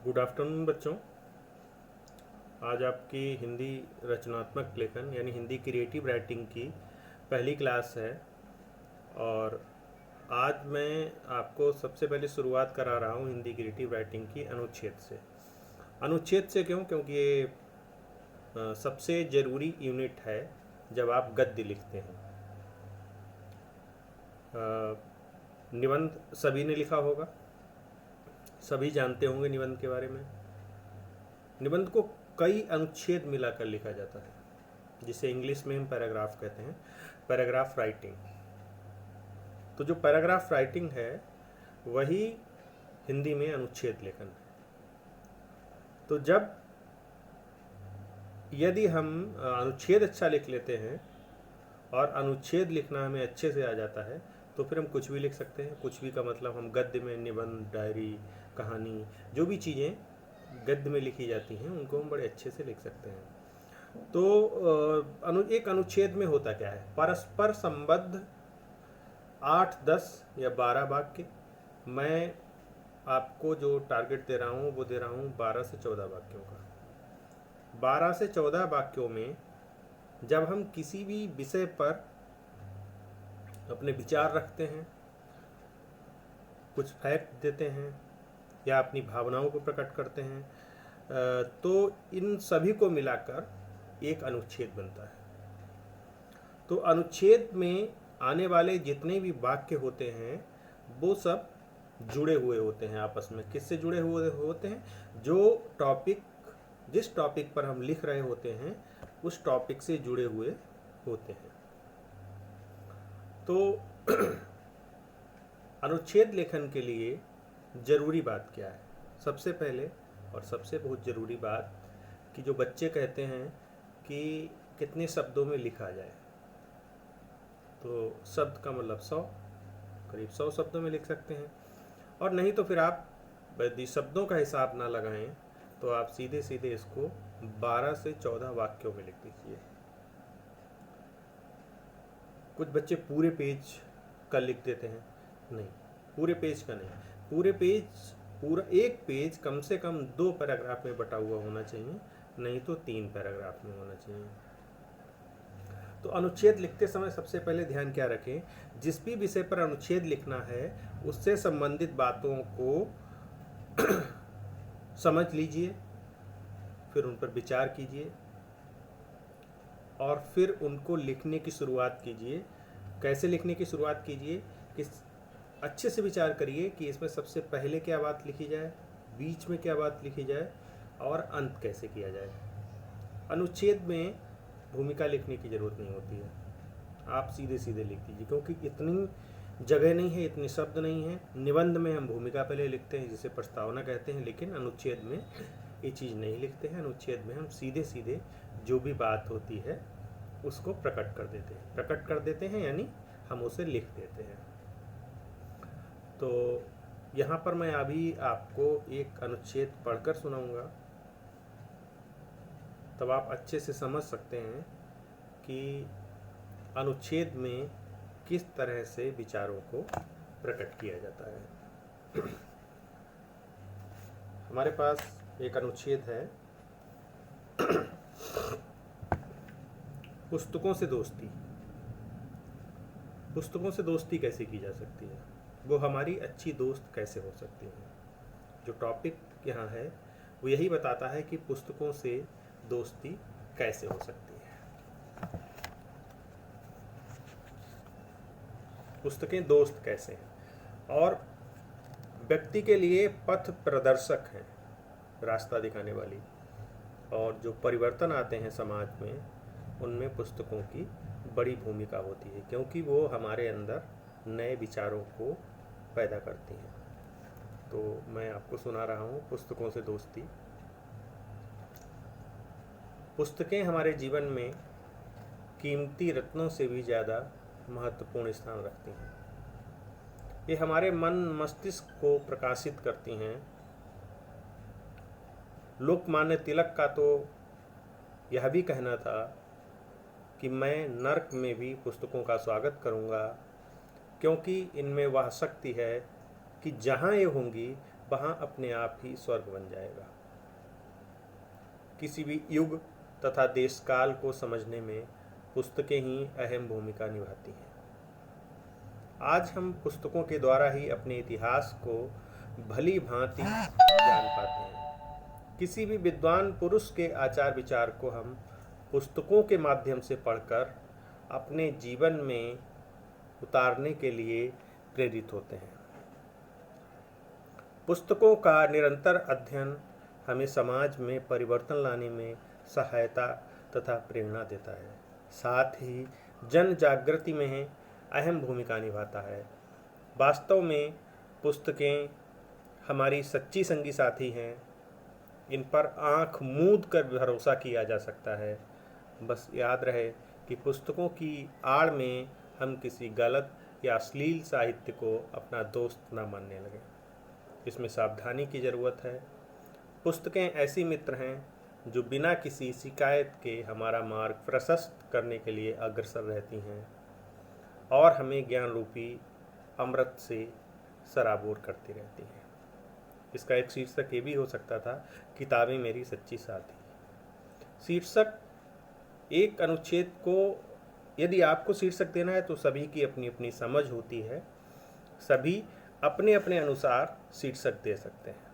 Good afternoon बच्चों। आज आपकी हिंदी रचनात्मक लेखन यानी हिंदी क्रिएटिव राइटिंग की पहली क्लास है। और आज मैं आपको सबसे पहले शुरुआत करा रहा हूँ हिंदी क्रिएटिव राइटिंग की अनुच्छेद से। अनुच्छेद से क्यों? क्योंकि ये सबसे ज़रूरी यूनिट है जब आप गद्य लिखते हैं। निबंध सभी ने लिखा होगा, सभी जानते होंगे निबंध के बारे में। निबंध को कई अनुच्छेद मिलाकर लिखा जाता है, जिसे इंग्लिश में हम पैराग्राफ कहते हैं, पैराग्राफ राइटिंग। तो जो पैराग्राफ राइटिंग है वही हिंदी में अनुच्छेद लेखन है। तो यदि हम अनुच्छेद अच्छा लिख लेते हैं और अनुच्छेद लिखना हमें अच्छे से आ जाता है तो फिर हम कुछ भी लिख सकते हैं। कुछ भी का मतलब हम गद्य में निबंध, डायरी, कहानी, जो भी चीज़ें गद्य में लिखी जाती हैं उनको हम बड़े अच्छे से लिख सकते हैं। तो एक अनुच्छेद में होता क्या है? परस्पर संबद्ध 8, 10 या 12 वाक्य। मैं आपको जो टारगेट दे रहा हूँ वो दे रहा हूँ 12 से 14 वाक्यों का। 12 से 14 वाक्यों में जब हम किसी भी विषय पर अपने विचार रखते हैं, कुछ फैक्ट देते हैं या अपनी भावनाओं को प्रकट करते हैं, तो इन सभी को मिलाकर एक अनुच्छेद बनता है। तो अनुच्छेद में आने वाले जितने भी वाक्य होते हैं वो सब जुड़े हुए होते हैं आपस में। किससे जुड़े हुए होते हैं? जिस टॉपिक पर हम लिख रहे होते हैं उस टॉपिक से जुड़े हुए होते हैं। तो अनुच्छेद लेखन के लिए ज़रूरी बात क्या है? सबसे पहले और सबसे बहुत ज़रूरी बात कि जो बच्चे कहते हैं कि कितने शब्दों में लिखा जाए, तो शब्द का मतलब 100, करीब 100 शब्दों में लिख सकते हैं। और नहीं तो फिर आप यदि शब्दों का हिसाब ना लगाएं तो आप सीधे सीधे इसको 12 से 14 वाक्यों में लिख दीजिए। कुछ बच्चे पूरे पेज का लिख देते हैं। नहीं, पूरे पेज का नहीं, पूरा एक पेज कम से कम 2 पैराग्राफ में बटा हुआ होना चाहिए, नहीं तो 3 पैराग्राफ में होना चाहिए। तो अनुच्छेद लिखते समय सबसे पहले ध्यान क्या रखें? जिस भी विषय पर अनुच्छेद लिखना है उससे संबंधित बातों को समझ लीजिए, फिर उन पर विचार कीजिए और फिर उनको लिखने की शुरुआत कीजिए। कैसे लिखने की शुरुआत कीजिए कि अच्छे से विचार करिए कि इसमें सबसे पहले क्या बात लिखी जाए, बीच में क्या बात लिखी जाए और अंत कैसे किया जाए। अनुच्छेद में भूमिका लिखने की ज़रूरत नहीं होती है, आप सीधे सीधे लिख दीजिए, क्योंकि इतनी जगह नहीं है, इतने शब्द नहीं है। निबंध में हम भूमिका पहले लिखते हैं जिसे प्रस्तावना कहते हैं, लेकिन अनुच्छेद में ये चीज़ नहीं लिखते हैं। अनुच्छेद में हम सीधे सीधे जो भी बात होती है उसको प्रकट कर देते हैं यानी हम उसे लिख देते हैं। तो यहाँ पर मैं अभी आपको एक अनुच्छेद पढ़कर सुनाऊंगा, तब आप अच्छे से समझ सकते हैं कि अनुच्छेद में किस तरह से विचारों को प्रकट किया जाता है। हमारे पास एक अनुच्छेद है, पुस्तकों से दोस्ती। पुस्तकों से दोस्ती कैसे की जा सकती है? वो हमारी अच्छी दोस्त कैसे हो सकती है? जो टॉपिक यहाँ है वो यही बताता है कि पुस्तकों से दोस्ती कैसे हो सकती है। पुस्तकें दोस्त कैसे हैं और व्यक्ति के लिए पथ प्रदर्शक हैं, रास्ता दिखाने वाली। और जो परिवर्तन आते हैं समाज में उनमें पुस्तकों की बड़ी भूमिका होती है, क्योंकि वो हमारे अंदर नए विचारों को पैदा करती हैं। तो मैं आपको सुना रहा हूँ पुस्तकों से दोस्ती। पुस्तकें हमारे जीवन में कीमती रत्नों से भी ज़्यादा महत्वपूर्ण स्थान रखती हैं। ये हमारे मन मस्तिष्क को प्रकाशित करती हैं। लोकमान्य तिलक का तो यह भी कहना था कि मैं नर्क में भी पुस्तकों का स्वागत करूंगा, क्योंकि इनमें वह शक्ति है कि जहाँ ये होंगी वहाँ अपने आप ही स्वर्ग बन जाएगा। किसी भी युग तथा देश काल को समझने में पुस्तकें ही अहम भूमिका निभाती हैं। आज हम पुस्तकों के द्वारा ही अपने इतिहास को भली भांति जान पाते हैं। किसी भी विद्वान पुरुष के आचार विचार को हम पुस्तकों के माध्यम से पढ़कर अपने जीवन में उतारने के लिए प्रेरित होते हैं। पुस्तकों का निरंतर अध्ययन हमें समाज में परिवर्तन लाने में सहायता तथा प्रेरणा देता है, साथ ही जन जागृति में अहम भूमिका निभाता है। वास्तव में पुस्तकें हमारी सच्ची संगी साथी हैं। इन पर आँख मूंद कर भरोसा किया जा सकता है। बस याद रहे कि पुस्तकों की आड़ में हम किसी गलत या अश्लील साहित्य को अपना दोस्त न मानने लगें। इसमें सावधानी की ज़रूरत है। पुस्तकें ऐसी मित्र हैं जो बिना किसी शिकायत के हमारा मार्ग प्रशस्त करने के लिए अग्रसर रहती हैं और हमें ज्ञान रूपी अमृत से सराबोर करती रहती हैं। इसका एक शीर्षक ये भी हो सकता था, किताबें मेरी सच्ची साथी। शीर्षक एक अनुच्छेद को यदि आपको शीर्षक देना है तो सभी की अपनी अपनी समझ होती है। सभी अपने अपने अनुसार शीर्षक दे सकते हैं।